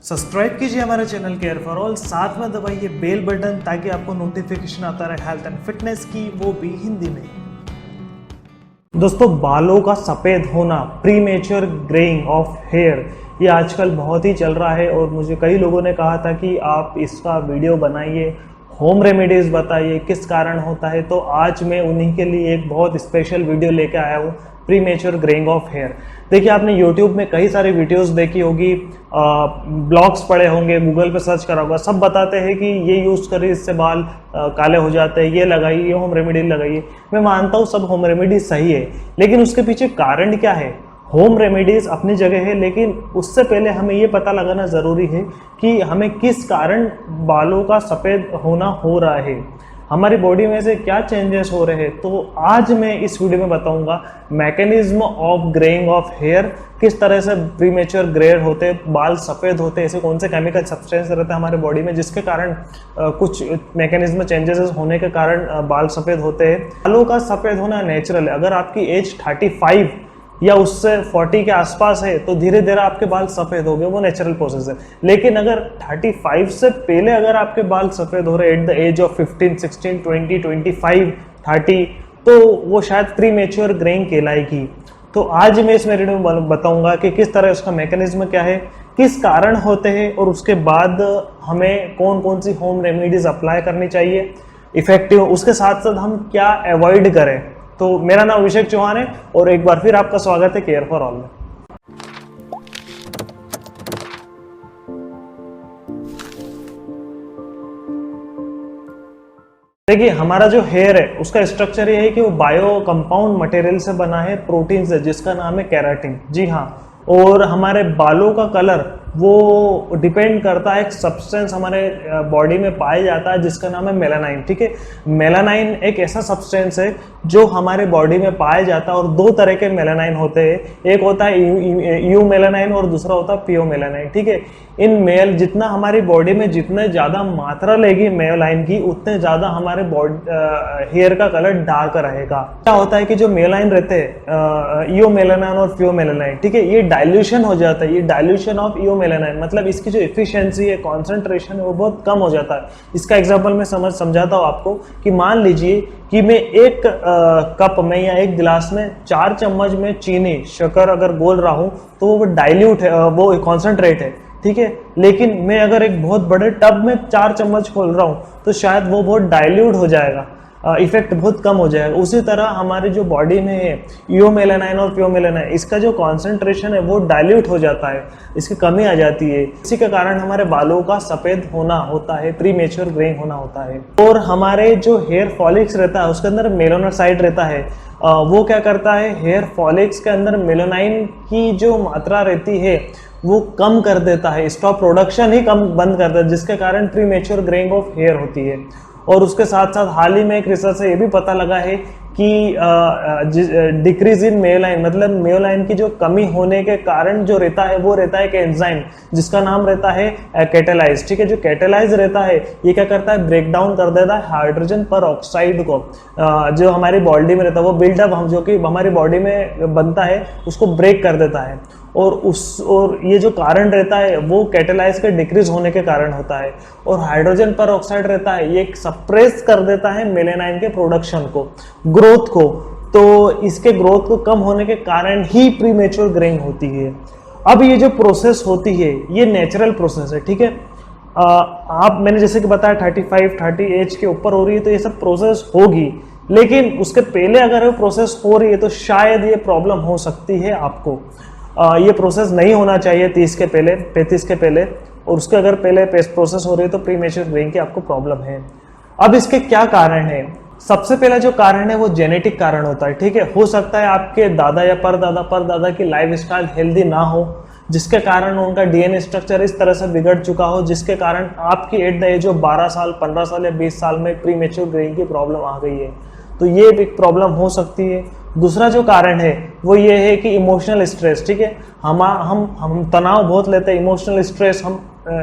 Subscribe कीजिए हमारे channel care for all, साथ में दबाइए बेल बटन ताकि आपको नोटिफिकेशन आता रहे हेल्थ एंड फिटनेस की, वो भी हिंदी में। दोस्तों, बालों का सफ़ेद होना, प्रीमेच्योर ग्रेइंग ऑफ हेयर, ये आजकल बहुत ही चल रहा है और मुझे कई लोगों ने कहा था कि आप इसका वीडियो बनाइए, होम रेमेडीज़ बताइए किस कारण होता है। तो आज मैं उन्हीं के लिए एक बहुत स्पेशल वीडियो लेके आया हूँ, प्रीमेच्योर ग्रेइंग ऑफ हेयर। देखिए, आपने YouTube में कई सारी वीडियोस देखी होगी, ब्लॉग्स पढ़े होंगे, गूगल पे सर्च करा होगा, सब बताते हैं कि ये यूज़ करिए, इससे बाल काले हो जाते हैं, ये लगाइए, ये होम रेमेडी लगाइए। मैं मानता हूँ सब होम रेमेडी सही है, लेकिन उसके पीछे कारण क्या है? होम रेमेडीज़ अपनी जगह है, लेकिन उससे पहले हमें ये पता लगाना ज़रूरी है कि हमें किस कारण बालों का सफ़ेद होना हो रहा है, हमारी बॉडी में से क्या चेंजेस हो रहे हैं। तो आज मैं इस वीडियो में बताऊंगा mechanism of greying of hair, किस तरह से प्रीमेच्योर ग्रे होते हैं, बाल सफ़ेद होते हैं, ऐसे कौन से केमिकल सब्सटेंस रहते हैं हमारे बॉडी में जिसके कारण कुछ मैकेनिज्म चेंजेस होने के कारण बाल सफ़ेद होते हैं। बालों का सफ़ेद होना नेचुरल है। अगर आपकी एज 35 या उससे 40 के आसपास है तो धीरे धीरे आपके बाल सफ़ेद हो गए, वो नेचुरल प्रोसेस है। लेकिन अगर 35 से पहले अगर आपके बाल सफ़ेद हो रहे एट द एज ऑफ 15, 16, 20, 25, 30, तो वो शायद प्रीमेच्योर ग्रेइंग कहलाएगी। तो आज मैं इस वीडियो में बताऊंगा कि किस तरह उसका मैकेनिज्म क्या है, किस कारण होते हैं और उसके बाद हमें कौन कौन सी होम रेमेडीज अप्लाई करनी चाहिए इफेक्टिव, उसके साथ साथ हम क्या अवॉइड करें। तो मेरा नाम अभिषेक चौहान है और एक बार फिर आपका स्वागत है केयर फॉर ऑल में। देखिए, हमारा जो हेयर है उसका स्ट्रक्चर ये है कि वो बायो कंपाउंड मटेरियल से बना है, प्रोटीन से, जिसका नाम है केराटिन। जी हाँ, और हमारे बालों का कलर वो डिपेंड करता है एक सब्सटेंस हमारे बॉडी में पाया जाता है जिसका नाम है मेलानाइन। ठीक है, मेलानाइन एक ऐसा सब्सटेंस है जो हमारे बॉडी में पाया जाता है और दो तरह के मेलानाइन होते हैं, एक होता है यू मेलानाइन और दूसरा होता है पियो मेलानाइन। ठीक है, इन जितना हमारी बॉडी में जितने ज़्यादा मात्रा लेगी मेलानाइन की, उतने ज़्यादा हमारे हेयर का कलर डार्क रहेगा। क्या होता है कि जो मेलानाइन रहते हैं, ईओ मेलानाइन और पियो मेलानाइन, ठीक है, ये डाइल्यूशन हो जाता है, ये डाइल्यूशन ऑफ ईओ मेलानाइन, मतलब इसकी जो एफिशिएंसी है, कॉन्सेंट्रेशन है, वो बहुत कम हो जाता है। इसका एग्जांपल मैं समझाता हूँ आपको कि मान लीजिए कि मैं एक कप में या एक गिलास में 4 चम्मच में चीनी शक्कर अगर घोल रहा हूँ तो वो डाइल्यूट है, वो कॉन्सेंट्रेट है। ठीक है, लेकिन मैं अगर एक बहुत बड़े टब में 4 चम्मच खोल रहा हूँ तो शायद वो बहुत डाइल्यूट हो जाएगा, इफेक्ट बहुत कम हो जाएगा। उसी तरह हमारी जो बॉडी में है ईओ मेलानाइन और पियो मेलानाइन, इसका जो कॉन्सेंट्रेशन है वो डाइल्यूट हो जाता है, इसकी कमी आ जाती है। इसी के कारण हमारे बालों का सफ़ेद होना होता है, प्रीमेच्योर ग्रेइंग होना होता है। और हमारे जो हेयर फॉलिक्स रहता है उसके अंदर मेलानोसाइट रहता है, वो क्या करता है, हेयर फॉलिक्स के अंदर मेलानाइन की जो मात्रा रहती है वो कम कर देता है, इसका प्रोडक्शन ही कम बंद कर देता है, जिसके कारण प्रीमेच्योर ग्रेइंग ऑफ हेयर होती है। और उसके साथ साथ हाल ही में एक रिसर्च से ये भी पता लगा है कि डिक्रीज इन मेयोलाइन, मतलब मेयोलाइन की जो कमी होने के कारण जो रहता है वो रहता है एक एंजाइम जिसका नाम रहता है कैटालाइज। ठीक है, जो कैटालाइज रहता है ये क्या करता है, ब्रेक डाउन कर देता है हाइड्रोजन पर ऑक्साइड को, जो हमारी बॉडी में रहता है, वो बिल्डअप जो कि हमारी बॉडी में बनता है उसको ब्रेक कर देता है। और ये जो कारण रहता है वो कैटालाइज के डिक्रीज होने के कारण होता है। और हाइड्रोजन पर ऑक्साइड रहता है, ये सप्रेस कर देता है मेलानाइन के प्रोडक्शन को, ग्रोथ को। तो इसके ग्रोथ को कम होने के कारण ही प्रीमेच्योर ग्रेइंग होती है। अब ये जो प्रोसेस होती है ये नेचुरल प्रोसेस है। ठीक है, मैंने जैसे कि बताया 35, 30 एज के ऊपर हो रही है तो ये सब प्रोसेस होगी, लेकिन उसके पहले अगर वो प्रोसेस हो रही है तो शायद ये प्रॉब्लम हो सकती है आपको। ये प्रोसेस नहीं होना चाहिए 30 के पहले, 35 के पहले, और उसके अगर पहले प्रोसेस हो रही है तो प्रीमेच्योर ग्रेइंग की आपको प्रॉब्लम है। अब इसके क्या कारण है? सबसे पहला जो कारण है वो जेनेटिक कारण होता है। ठीक है, हो सकता है आपके दादा या परदादा की लाइफस्टाइल हेल्दी ना हो, जिसके कारण उनका डीएनए स्ट्रक्चर इस तरह से बिगड़ चुका हो जिसके कारण आपकी एट द एज ऑफ 12 साल, 15 साल या 20 साल में प्रीमेच्योर ग्रेइंग की प्रॉब्लम आ गई है। तो ये एक प्रॉब्लम हो सकती है। दूसरा जो कारण है वो ये है कि इमोशनल स्ट्रेस, ठीक है। हम तनाव बहुत लेते हैं, इमोशनल स्ट्रेस, हम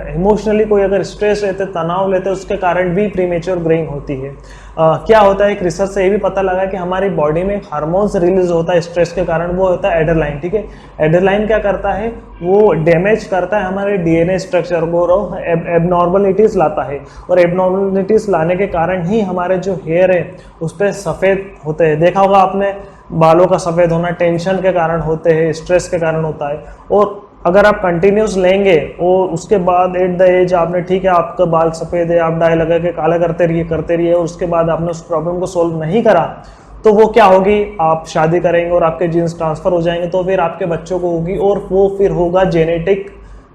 इमोशनली कोई अगर स्ट्रेस लेते, तनाव लेते, उसके कारण भी प्रीमेच्योर ग्रेइंग होती है। क्या होता है, एक रिसर्च से ये भी पता लगा कि हमारी बॉडी में हार्मोन्स रिलीज होता है स्ट्रेस के कारण, वो होता है एड्रेनालाइन, ठीक है। एड्रेनालाइन क्या करता है, वो डैमेज करता है हमारे डीएनए स्ट्रक्चर को और एबनॉर्मलिटीज लाता है, और एबनॉर्मलिटीज लाने के कारण ही हमारे जो हेयर है उस पर सफ़ेद होते हैं। देखा होगा आपने, बालों का सफ़ेद होना टेंशन के कारण होते हैं, स्ट्रेस के कारण होता है। और अगर आप कंटिन्यूस लेंगे और उसके बाद एट द एज आपने, ठीक है आपका बाल सफ़ेद है, आप डाई लगा के काला करते रहिए और उसके बाद आपने उस प्रॉब्लम को सोल्व नहीं करा, तो वो क्या होगी, आप शादी करेंगे और आपके जीन्स ट्रांसफ़र हो जाएंगे, तो फिर आपके बच्चों को होगी, और वो फिर होगा जेनेटिक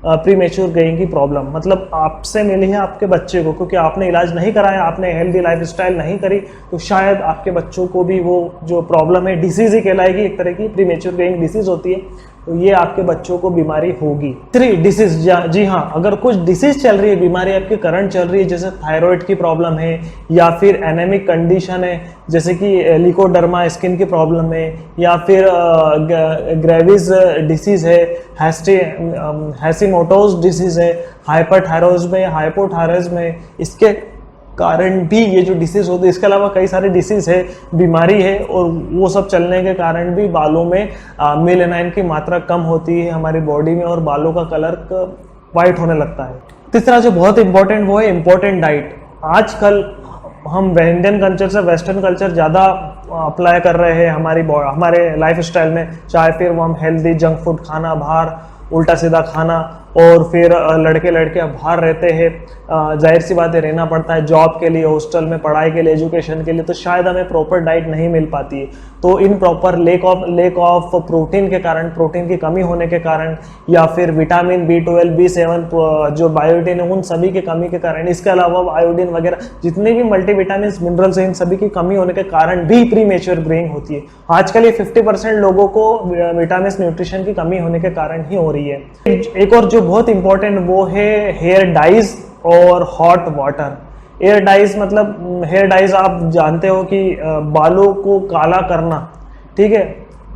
प्रीमेच्योर ग्रेइंग की प्रॉब्लम। मतलब आपसे मिली है आपके बच्चे को, क्योंकि आपने इलाज नहीं कराया, आपने हेल्दी लाइफस्टाइल नहीं करी, तो शायद आपके बच्चों को भी वो जो प्रॉब्लम है, डिसीज ही कहलाएगी, एक तरह की प्रीमेच्योर ग्रेइंग डिसीज होती है, तो ये आपके बच्चों को बीमारी होगी। 3 डिसीज, जी हाँ, अगर कुछ डिसीज चल रही है, बीमारी आपकी करंट चल रही है, जैसे थायराइड की प्रॉब्लम है, या फिर एनेमिक कंडीशन है जैसे कि लिकोडर्मा स्किन की प्रॉब्लम है, या फिर ग्रेविस डिसीज है, हैशिमोटोस डिसीज है, हाइपरथायरॉइडिज्म है, हाइपोथायरॉइडिज्म है, इसके कारण भी ये जो डिसीज होती है। इसके अलावा कई सारे डिसीज है, बीमारी है, और वो सब चलने के कारण भी बालों में मेलेनाइन की मात्रा कम होती है हमारी बॉडी में, और बालों का कलर वाइट होने लगता है। तीसरा जो बहुत इंपॉर्टेंट वो है इंपॉर्टेंट डाइट। आजकल हम इंडियन कल्चर से वेस्टर्न कल्चर ज़्यादा अप्लाई कर रहे हैं हमारे लाइफ स्टाइल में, चाहे फिर वो हम हेल्दी जंक फूड खाना, बाहर उल्टा सीधा खाना, और फिर लड़के लड़कियां बाहर रहते हैं, जाहिर सी बात है रहना पड़ता है जॉब के लिए, हॉस्टल में पढ़ाई के लिए, एजुकेशन के लिए, तो शायद हमें प्रॉपर डाइट नहीं मिल पाती है। तो in proper lake of protein के कारण, प्रोटीन की कमी होने के कारण, या फिर विटामिन B12, B7 जो बायोटिन है, उन सभी की कमी के कारण, इसके अलावा आयोडीन वगैरह जितने भी मल्टीविटामिन मिनरल्स हैं, इन सभी की कमी होने के कारण भी प्रीमेच्योर ग्रेइंग होती है। आजकल ये 50% लोगों को विटामिन न्यूट्रिशन की कमी होने के कारण ही हो रही है। एक और जो बहुत इंपॉर्टेंट वो है हेयर डाइज और हॉट वाटर। हेयर डाइज मतलब, हेयर डाइज आप जानते हो कि बालों को काला करना, ठीक है,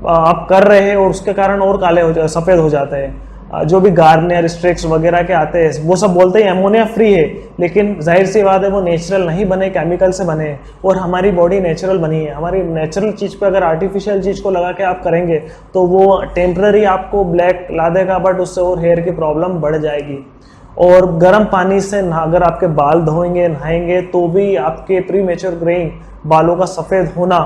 आप कर रहे हैं और उसके कारण और काले हो जाते, सफ़ेद हो जाते हैं। जो भी गार्नियर स्ट्रिक्स वगैरह के आते हैं, वो सब बोलते हैं एमोनिया फ्री है, लेकिन जाहिर सी बात है वो नेचुरल नहीं बने, केमिकल से बने हैं, और हमारी बॉडी नेचुरल बनी है। हमारी नेचुरल चीज़ पे अगर आर्टिफिशियल चीज़ को लगा के आप करेंगे तो वो टेम्पररी आपको ब्लैक ला देगा, बट उससे और हेयर की प्रॉब्लम बढ़ जाएगी। और गर्म पानी से अगर आपके बाल धोएंगे, नहाएंगे, तो भी आपके प्रीमेच्योर ग्रेइंग, बालों का सफ़ेद होना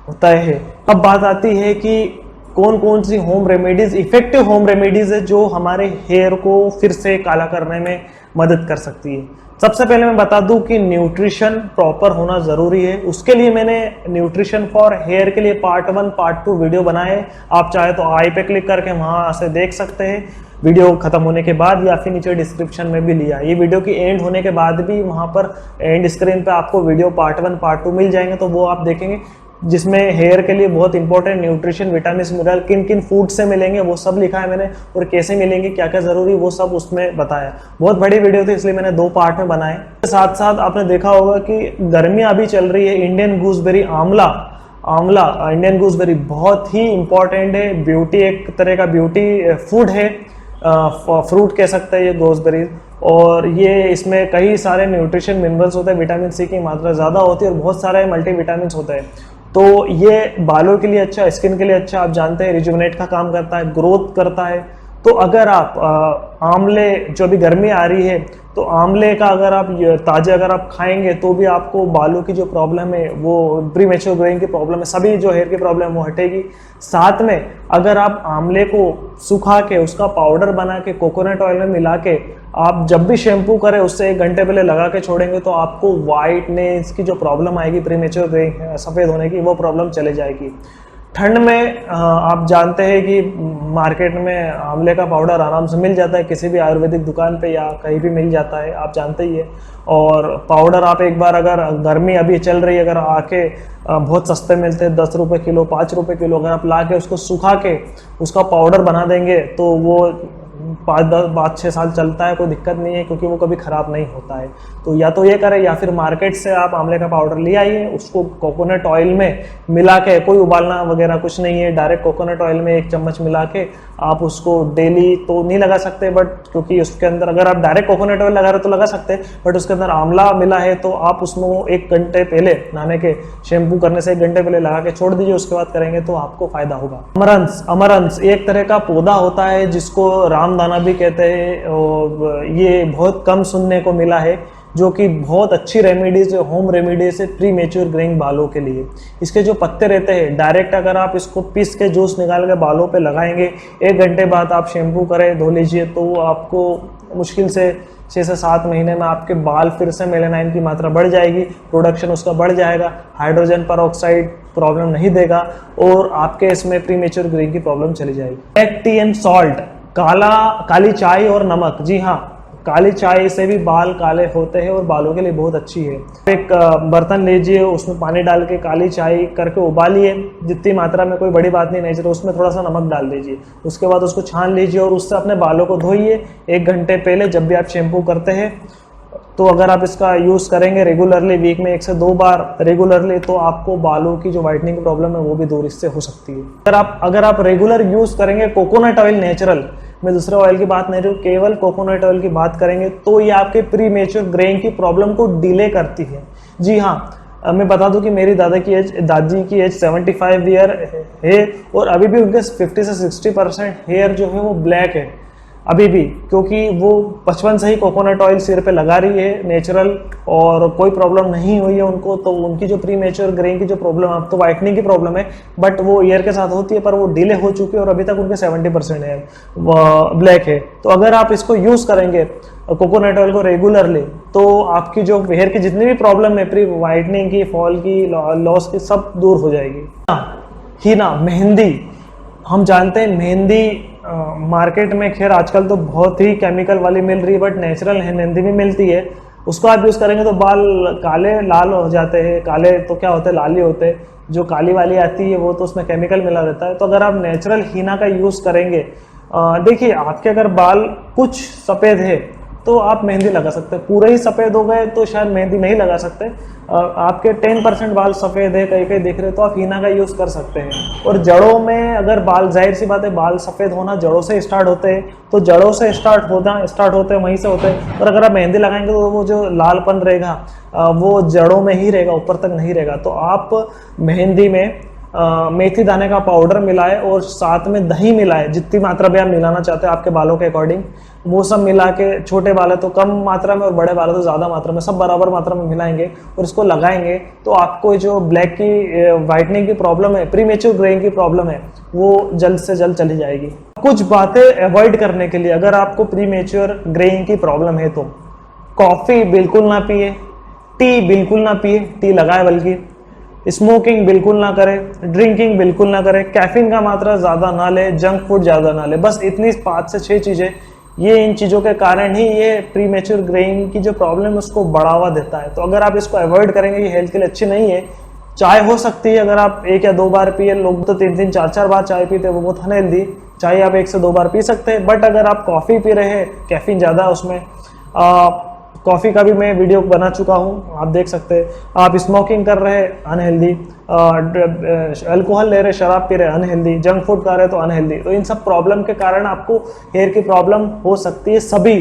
होता है। अब बात आती है कि कौन कौन सी home remedies, effective home remedies है जो हमारे हेयर को फिर से काला करने में मदद कर सकती है। सबसे पहले मैं बता दूं कि न्यूट्रिशन प्रॉपर होना ज़रूरी है। उसके लिए मैंने न्यूट्रिशन फॉर हेयर के लिए पार्ट 1 पार्ट 2 वीडियो बनाए, आप चाहे तो आई पे क्लिक करके वहाँ से देख सकते हैं वीडियो खत्म होने के बाद, या फिर नीचे डिस्क्रिप्शन में भी लिया। ये वीडियो की एंड होने के बाद भी वहाँ पर एंड स्क्रीन पे आपको वीडियो पार्ट 1 पार्ट 2 मिल जाएंगे, तो वो आप देखेंगे, जिसमें हेयर के लिए बहुत इंपॉर्टेंट न्यूट्रिशन, विटामिन, मिनरल किन किन फूड से मिलेंगे वो सब लिखा है मैंने, और कैसे मिलेंगे, क्या क्या जरूरी, वो सब उसमें बताया। बहुत बड़ी वीडियो थी इसलिए मैंने 2 पार्ट में बनाए। साथ साथ आपने देखा होगा कि गर्मियाँ अभी चल रही है, इंडियन गूसबेरी आंवला इंडियन गूसबेरी बहुत ही इंपॉर्टेंट है, ब्यूटी, एक तरह का ब्यूटी फूड है, फ्रूट कह सकते हैं ये गूसबेरी, और ये इसमें कई सारे न्यूट्रिशन मिनरल्स होते हैं, विटामिन सी की मात्रा ज़्यादा होती है, और बहुत सारे मल्टीविटामिन होते हैं। तो ये बालों के लिए अच्छा, स्किन के लिए अच्छा, आप जानते हैं रिजुवनेट का काम करता है, ग्रोथ करता है। तो अगर आप आंवले, जो अभी गर्मी आ रही है, तो आंवले का अगर आप ताज़े अगर आप खाएंगे तो भी आपको बालों की जो प्रॉब्लम है, वो प्रीमेच्योर ग्रोइंग की प्रॉब्लम है, सभी जो हेयर की प्रॉब्लम वो हटेगी। साथ में अगर आप आंवले को सुखा के उसका पाउडर बना के कोकोनट ऑयल में मिला के आप जब भी शैम्पू करें उससे 1 घंटे पहले लगा के छोड़ेंगे, तो आपको वाइटनेस की जो प्रॉब्लम आएगी, प्रीमेच्योर ग्रोइंग, सफ़ेद होने की, वो प्रॉब्लम चले जाएगी। ठंड में आप जानते हैं कि मार्केट में आंवले का पाउडर आराम से मिल जाता है, किसी भी आयुर्वेदिक दुकान पे या कहीं भी मिल जाता है, आप जानते ही है। और पाउडर आप एक बार, अगर गर्मी अभी चल रही है, अगर आके बहुत सस्ते मिलते हैं, 10 रुपये किलो, 5 रुपये किलो, अगर आप ला के उसको सुखा के उसका पाउडर बना देंगे तो वो 5-6 साल चलता है, कोई दिक्कत नहीं है, क्योंकि वो कभी ख़राब नहीं होता है। तो या तो ये करें, या फिर मार्केट से आप आंवले का पाउडर ले आइए, उसको कोकोनट ऑयल में मिला के, कोई उबालना वगैरह कुछ नहीं है, डायरेक्ट कोकोनट ऑयल में 1 चम्मच मिला के आप उसको डेली तो नहीं लगा सकते, बट क्योंकि उसके अंदर अगर आप डायरेक्ट कोकोनट ऑयल लगा रहे तो लगा सकते हैं, बट उसके अंदर आंवला मिला है तो आप उसमें 1 घंटे पहले नहाने के, शैम्पू करने से 1 घंटे पहले लगा के छोड़ दीजिए, उसके बाद करेंगे तो आपको फायदा होगा। अमरंस एक तरह का पौधा होता है जिसको रामदाना भी कहते हैं, और ये बहुत कम सुनने को मिला है, जो कि बहुत अच्छी रेमेडीज, होम रेमेडीज है प्री मेच्योर ग्रेइंग बालों के लिए। इसके जो पत्ते रहते हैं, डायरेक्ट अगर आप इसको पीस के जूस निकाल के बालों पे लगाएंगे, 1 घंटे बाद आप शैम्पू करें, धो लीजिए, तो आपको मुश्किल से 6 से 7 महीने में आपके बाल फिर से मेलेनाइन की मात्रा बढ़ जाएगी, प्रोडक्शन उसका बढ़ जाएगा, हाइड्रोजन परऑक्साइड प्रॉब्लम नहीं देगा, और आपके इसमें प्री मेच्योर ग्रेइंग की प्रॉब्लम चली जाएगी। ब्लैक टी एंड सॉल्ट, काली चाय और नमक, जी हाँ, काली चाय से भी बाल काले होते हैं और बालों के लिए बहुत अच्छी है। एक बर्तन लीजिए, उसमें पानी डाल के काली चाय करके उबालिए, जितनी मात्रा में, कोई बड़ी बात नहीं चाहिए, उसमें थोड़ा सा नमक डाल दीजिए, उसके बाद उसको छान लीजिए और उससे अपने बालों को धोइए 1 घंटे पहले जब भी आप शैम्पू करते हैं। तो अगर आप इसका यूज़ करेंगे रेगुलरली, वीक में 1 से 2 बार रेगुलरली, तो आपको बालों की जो वाइटनिंग की प्रॉब्लम है वो भी दूर इससे हो सकती है। अगर आप रेगुलर यूज़ करेंगे कोकोनट ऑयल नेचुरल, मैं दूसरे ऑयल की बात नहीं रही हूँ, केवल कोकोनट ऑयल की बात करेंगे, तो ये आपके प्री मेच्योर ग्रेइंग की प्रॉब्लम को डिले करती है। जी हाँ, मैं बता दूं कि मेरी दादी की एज 75 ईयर है, और अभी भी उनके 50 से 60% हेयर जो है वो ब्लैक है अभी भी, क्योंकि वो बचपन से ही कोकोनट ऑयल सिर पे लगा रही है नेचुरल, और कोई प्रॉब्लम नहीं हुई है उनको। तो उनकी जो प्री मेच्योर ग्रेइंग की जो प्रॉब्लम, अब तो वाइटनिंग की प्रॉब्लम है, बट वो ईयर के साथ होती है, पर वो डिले हो चुकी है और अभी तक उनके 70% है ब्लैक है। तो अगर आप इसको यूज़ करेंगे कोकोनट ऑयल को रेगुलरली, तो आपकी जो हेयर की जितनी भी प्रॉब्लम है, प्री वाइटनिंग की, फॉल की, लॉस की, सब दूर हो जाएगी। हीना, मेहंदी, हम जानते हैं मेहंदी मार्केट में, खैर आजकल तो बहुत ही केमिकल वाली मिल रही है, बट नेचुरल मेहंदी भी मिलती है, उसको आप यूज़ करेंगे तो बाल काले लाल हो जाते हैं। काले तो क्या होते हैं, लाल ही होते हैं। जो काली वाली आती है वो तो उसमें केमिकल मिला रहता है। तो अगर आप नेचुरल हीना का यूज़ करेंगे, देखिए आपके अगर बाल कुछ सफ़ेद है तो आप मेहंदी लगा सकते हैं, पूरे ही सफ़ेद हो गए तो शायद मेहंदी नहीं लगा सकते। आपके 10% बाल सफ़ेद है, कहीं कहीं दिख रहे, तो आप हीना का यूज़ कर सकते हैं। और जड़ों में अगर बाल, जाहिर सी बात है, बाल सफ़ेद होना जड़ों से स्टार्ट होते हैं, तो जड़ों से स्टार्ट होते हैं, वहीं से होते हैं। और अगर आप मेहंदी लगाएंगे तो वो जो लालपन रहेगा वो जड़ों में ही रहेगा, ऊपर तक नहीं रहेगा। तो आप मेहंदी में मेथी दाने का पाउडर मिलाए और साथ में दही मिलाए, जितनी मात्रा भी आप मिलाना चाहते हैं आपके बालों के अकॉर्डिंग, वो सब मिला के, छोटे बाल है तो कम मात्रा में और बड़े बाल है तो ज़्यादा मात्रा में, सब बराबर मात्रा में मिलाएंगे और इसको लगाएंगे, तो आपको जो ब्लैक की वाइटनिंग की प्रॉब्लम है, प्री मेच्योर ग्रेइंग की प्रॉब्लम है, वो जल्द से जल्द चली जाएगी। कुछ बातें अवॉइड करने के लिए, अगर आपको प्री मेच्योर ग्रेइंग की प्रॉब्लम है तो कॉफ़ी बिल्कुल ना पिए, टी बिल्कुल ना पिए, टी लगाए बल्कि, स्मोकिंग बिल्कुल ना करें, ड्रिंकिंग बिल्कुल ना करें, कैफीन का मात्रा ज़्यादा ना ले, जंक फूड ज़्यादा ना ले। बस इतनी 5 से 6 चीज़ें, ये इन चीज़ों के कारण ही ये प्री मेच्योर ग्रेइंग की जो प्रॉब्लम है उसको बढ़ावा देता है। तो अगर आप इसको अवॉइड करेंगे, ये हेल्थ के लिए अच्छी नहीं है। चाय हो सकती है, अगर आप 1 या 2 बार पिए, लोग तो 3-3, 4-4 बार चाय पीते हैं, वो बहुत अनहेल्दी। चाय आप 1 से 2 बार पी सकते हैं, बट अगर आप कॉफ़ी पी रहे हैं, कैफीन ज़्यादा है उसमें। कॉफ़ी का भी मैं वीडियो बना चुका हूँ, आप देख सकते हैं। आप स्मोकिंग कर रहे हैं, अनहेल्दी। अल्कोहल ले रहे, शराब पी रहे, अनहेल्दी। जंक फूड खा रहे तो अनहेल्दी। तो इन सब प्रॉब्लम के कारण आपको हेयर की प्रॉब्लम हो सकती है सभी,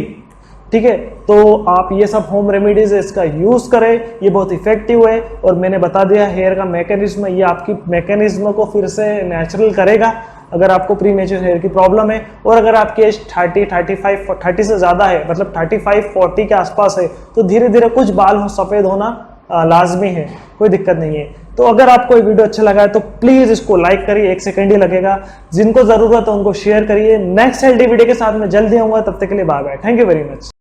ठीक है। तो आप ये सब होम रेमेडीज है, इसका यूज़ करें, ये बहुत इफेक्टिव है। और मैंने बता दिया हेयर का मैकेनिज्म, ये आपकी मैकेनिज्म को फिर से नेचुरल करेगा अगर आपको प्री मेच्योर हेयर की प्रॉब्लम है। और अगर आपकी एज 30 से ज़्यादा है, मतलब 35-40 के आसपास है, तो धीरे धीरे कुछ बाल सफ़ेद होना लाजमी है, कोई दिक्कत नहीं है। तो अगर आपको ये वीडियो अच्छा लगा है तो प्लीज़ इसको लाइक करिए, 1 सेकंड ही लगेगा। जिनको ज़रूरत है उनको शेयर करिए। नेक्स्ट हेल्दी वीडियो के साथ मैं जल्दी आऊँगा, तब तक के लिए bye bye, thank you very much.